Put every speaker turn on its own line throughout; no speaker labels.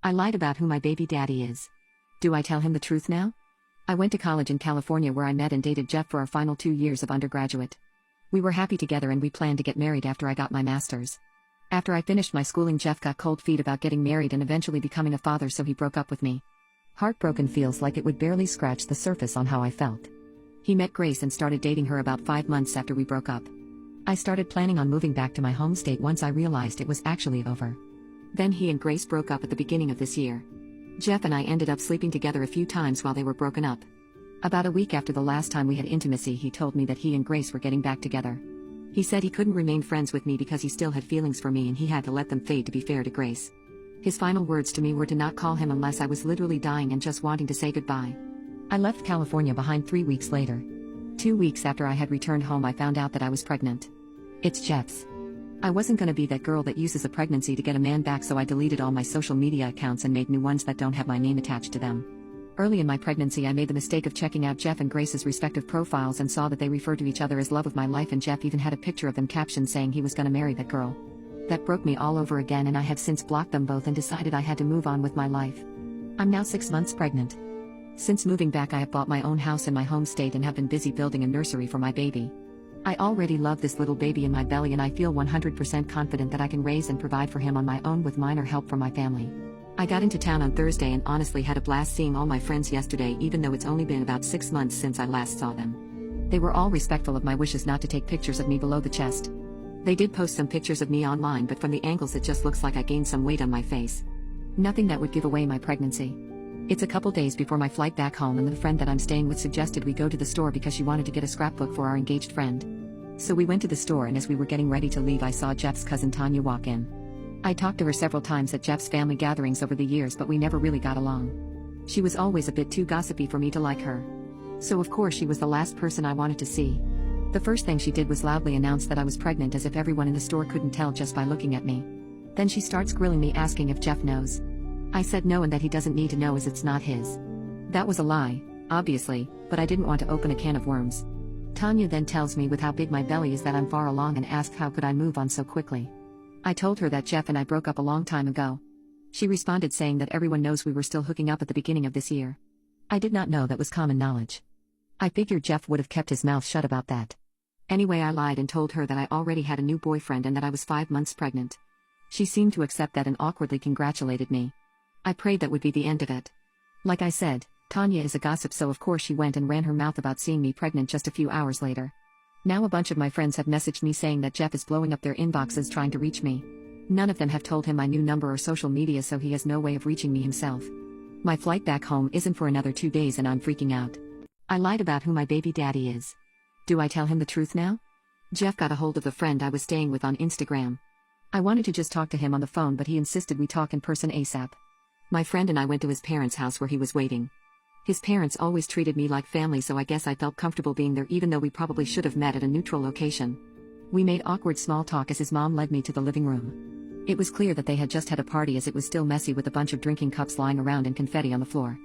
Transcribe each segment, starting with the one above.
I lied about who my baby daddy is. Do I tell him the truth now? I went to college in California where I met and dated Jeff for our final 2 years of undergraduate. We were happy together and we planned to get married after I got my master's. After I finished my schooling, Jeff got cold feet about getting married and eventually becoming a father, so he broke up with me. Heartbroken feels like it would barely scratch the surface on how I felt. He met Grace and started dating her about 5 months after we broke up. I started planning on moving back to my home state once I realized it was actually over. Then he and Grace broke up at the beginning of this year. Jeff and I ended up sleeping together a few times while they were broken up. About a week after the last time we had intimacy, he told me that he and Grace were getting back together. He said he couldn't remain friends with me because he still had feelings for me and he had to let them fade to be fair to Grace. His final words to me were to not call him unless I was literally dying and just wanting to say goodbye. I left California behind 3 weeks later. 2 weeks after I had returned home, I found out that I was pregnant. It's Jeff's. I wasn't gonna be that girl that uses a pregnancy to get a man back, so I deleted all my social media accounts and made new ones that don't have my name attached to them. Early in my pregnancy, I made the mistake of checking out Jeff and Grace's respective profiles and saw that they referred to each other as love of my life, and Jeff even had a picture of them captioned saying he was gonna marry that girl. That broke me all over again, and I have since blocked them both and decided I had to move on with my life. I'm now 6 months pregnant. Since moving back, I have bought my own house in my home state and have been busy building a nursery for my baby. I already love this little baby in my belly, and I feel 100% confident that I can raise and provide for him on my own with minor help from my family. I got into town on Thursday and honestly had a blast seeing all my friends yesterday, even though it's only been about 6 months since I last saw them. They were all respectful of my wishes not to take pictures of me below the chest. They did post some pictures of me online, but from the angles it just looks like I gained some weight on my face. Nothing that would give away my pregnancy. It's a couple days before my flight back home, and the friend that I'm staying with suggested we go to the store because she wanted to get a scrapbook for our engaged friend. So we went to the store, and as we were getting ready to leave, I saw Jeff's cousin Tanya walk in. I talked to her several times at Jeff's family gatherings over the years, but we never really got along. She was always a bit too gossipy for me to like her. So of course she was the last person I wanted to see. The first thing she did was loudly announce that I was pregnant, as if everyone in the store couldn't tell just by looking at me. Then she starts grilling me, asking if Jeff knows. I said no, and that he doesn't need to know as it's not his. That was a lie, obviously, but I didn't want to open a can of worms. Tanya then tells me with how big my belly is that I'm far along and asked how could I move on so quickly. I told her that Jeff and I broke up a long time ago. She responded saying that everyone knows we were still hooking up at the beginning of this year. I did not know that was common knowledge. I figured Jeff would have kept his mouth shut about that. Anyway, I lied and told her that I already had a new boyfriend and that I was 5 months pregnant. She seemed to accept that and awkwardly congratulated me. I prayed that would be the end of it. Like I said, Tanya is a gossip, so of course she went and ran her mouth about seeing me pregnant just a few hours later. Now a bunch of my friends have messaged me saying that Jeff is blowing up their inboxes trying to reach me. None of them have told him my new number or social media, so he has no way of reaching me himself. My flight back home isn't for another 2 days and I'm freaking out. I lied about who my baby daddy is. Do I tell him the truth now? Jeff got a hold of the friend I was staying with on Instagram. I wanted to just talk to him on the phone, but he insisted we talk in person ASAP. My friend and I went to his parents' house where he was waiting. His parents always treated me like family, so I guess I felt comfortable being there, even though we probably should have met at a neutral location. We made awkward small talk as his mom led me to the living room. It was clear that they had just had a party, as it was still messy with a bunch of drinking cups lying around and confetti on the floor.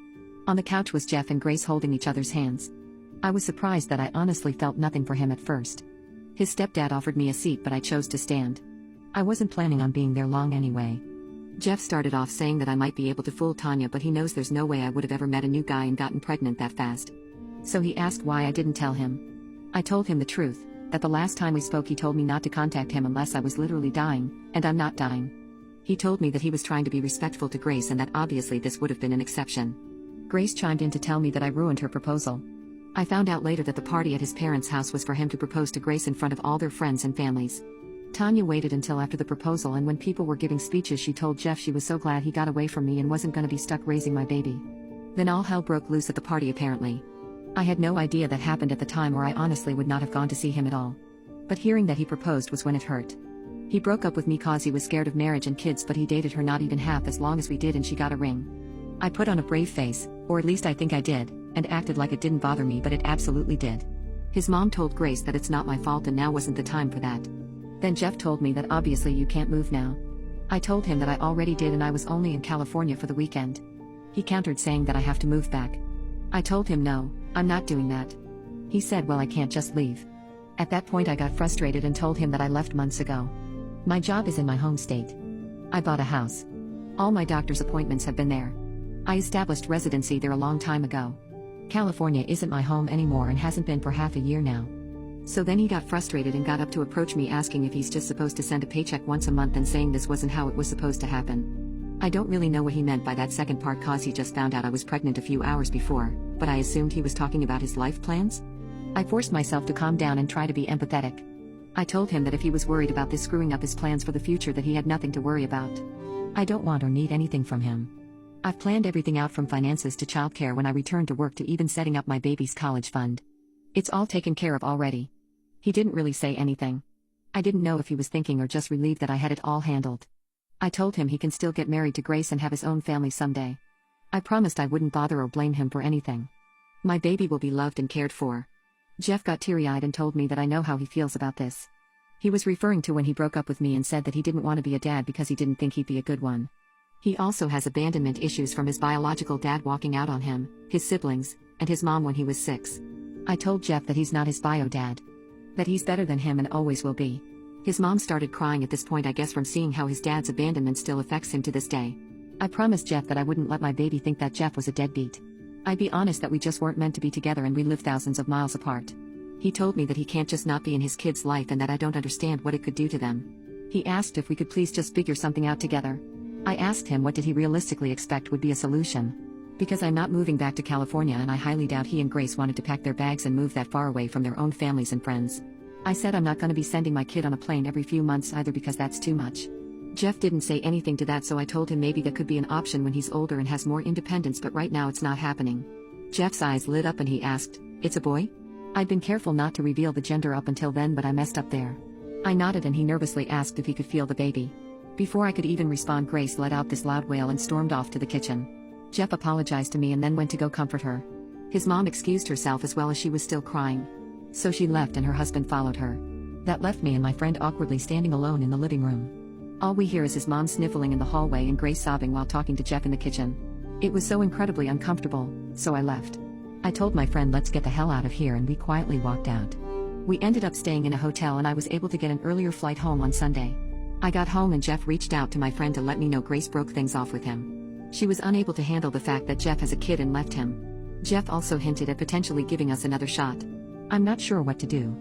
On the couch was Jeff and Grace holding each other's hands. I was surprised that I honestly felt nothing for him at first. His stepdad offered me a seat, but I chose to stand. I wasn't planning on being there long anyway. Jeff started off saying that I might be able to fool Tanya, but he knows there's no way I would have ever met a new guy and gotten pregnant that fast. So he asked why I didn't tell him. I told him the truth, that the last time we spoke he told me not to contact him unless I was literally dying, and I'm not dying. He told me that he was trying to be respectful to Grace and that obviously this would have been an exception. Grace chimed in to tell me that I ruined her proposal. I found out later that the party at his parents' house was for him to propose to Grace in front of all their friends and families. Tanya waited until after the proposal, and when people were giving speeches she told Jeff she was so glad he got away from me and wasn't gonna be stuck raising my baby. Then all hell broke loose at the party apparently. I had no idea that happened at the time, or I honestly would not have gone to see him at all. But hearing that he proposed was when it hurt. He broke up with me cause he was scared of marriage and kids, but he dated her not even half as long as we did and she got a ring. I put on a brave face, or at least I think I did, and acted like it didn't bother me, but it absolutely did. His mom told Grace that it's not my fault and now wasn't the time for that. Then Jeff told me that obviously you can't move now. I told him that I already did and I was only in California for the weekend. He countered saying that I have to move back. I told him no, I'm not doing that. He said, well, I can't just leave. At that point I got frustrated and told him that I left months ago. My job is in my home state. I bought a house. All my doctor's appointments have been there. I established residency there a long time ago. California isn't my home anymore and hasn't been for half a year now. So then he got frustrated and got up to approach me asking if he's just supposed to send a paycheck once a month and saying this wasn't how it was supposed to happen. I don't really know what he meant by that second part cause he just found out I was pregnant a few hours before, but I assumed he was talking about his life plans? I forced myself to calm down and try to be empathetic. I told him that if he was worried about this screwing up his plans for the future that he had nothing to worry about. I don't want or need anything from him. I've planned everything out from finances to childcare when I return to work to even setting up my baby's college fund. It's all taken care of already. He didn't really say anything. I didn't know if he was thinking or just relieved that I had it all handled. I told him he can still get married to Grace and have his own family someday. I promised I wouldn't bother or blame him for anything. My baby will be loved and cared for. Jeff got teary-eyed and told me that I know how he feels about this. He was referring to when he broke up with me and said that he didn't want to be a dad because he didn't think he'd be a good one. He also has abandonment issues from his biological dad walking out on him, his siblings, and his mom when he was 6. I told Jeff that he's not his bio dad. That he's better than him and always will be. His mom started crying at this point, I guess from seeing how his dad's abandonment still affects him to this day. I promised Jeff that I wouldn't let my baby think that Jeff was a deadbeat. I'd be honest that we just weren't meant to be together and we live thousands of miles apart. He told me that he can't just not be in his kid's life and that I don't understand what it could do to them. He asked if we could please just figure something out together. I asked him what did he realistically expect would be a solution. Because I'm not moving back to California and I highly doubt he and Grace wanted to pack their bags and move that far away from their own families and friends. I said I'm not going to be sending my kid on a plane every few months either because that's too much. Jeff didn't say anything to that, so I told him maybe that could be an option when he's older and has more independence, but right now it's not happening. Jeff's eyes lit up and he asked, "It's a boy?" I'd been careful not to reveal the gender up until then, but I messed up there. I nodded and he nervously asked if he could feel the baby. Before I could even respond, Grace let out this loud wail and stormed off to the kitchen. Jeff apologized to me and then went to go comfort her. His mom excused herself as well as she was still crying. So she left and her husband followed her. That left me and my friend awkwardly standing alone in the living room. All we hear is his mom sniffling in the hallway and Grace sobbing while talking to Jeff in the kitchen. It was so incredibly uncomfortable, so I left. I told my friend let's get the hell out of here and we quietly walked out. We ended up staying in a hotel and I was able to get an earlier flight home on Sunday. I got home and Jeff reached out to my friend to let me know Grace broke things off with him. She was unable to handle the fact that Jeff has a kid and left him. Jeff also hinted at potentially giving us another shot. I'm not sure what to do.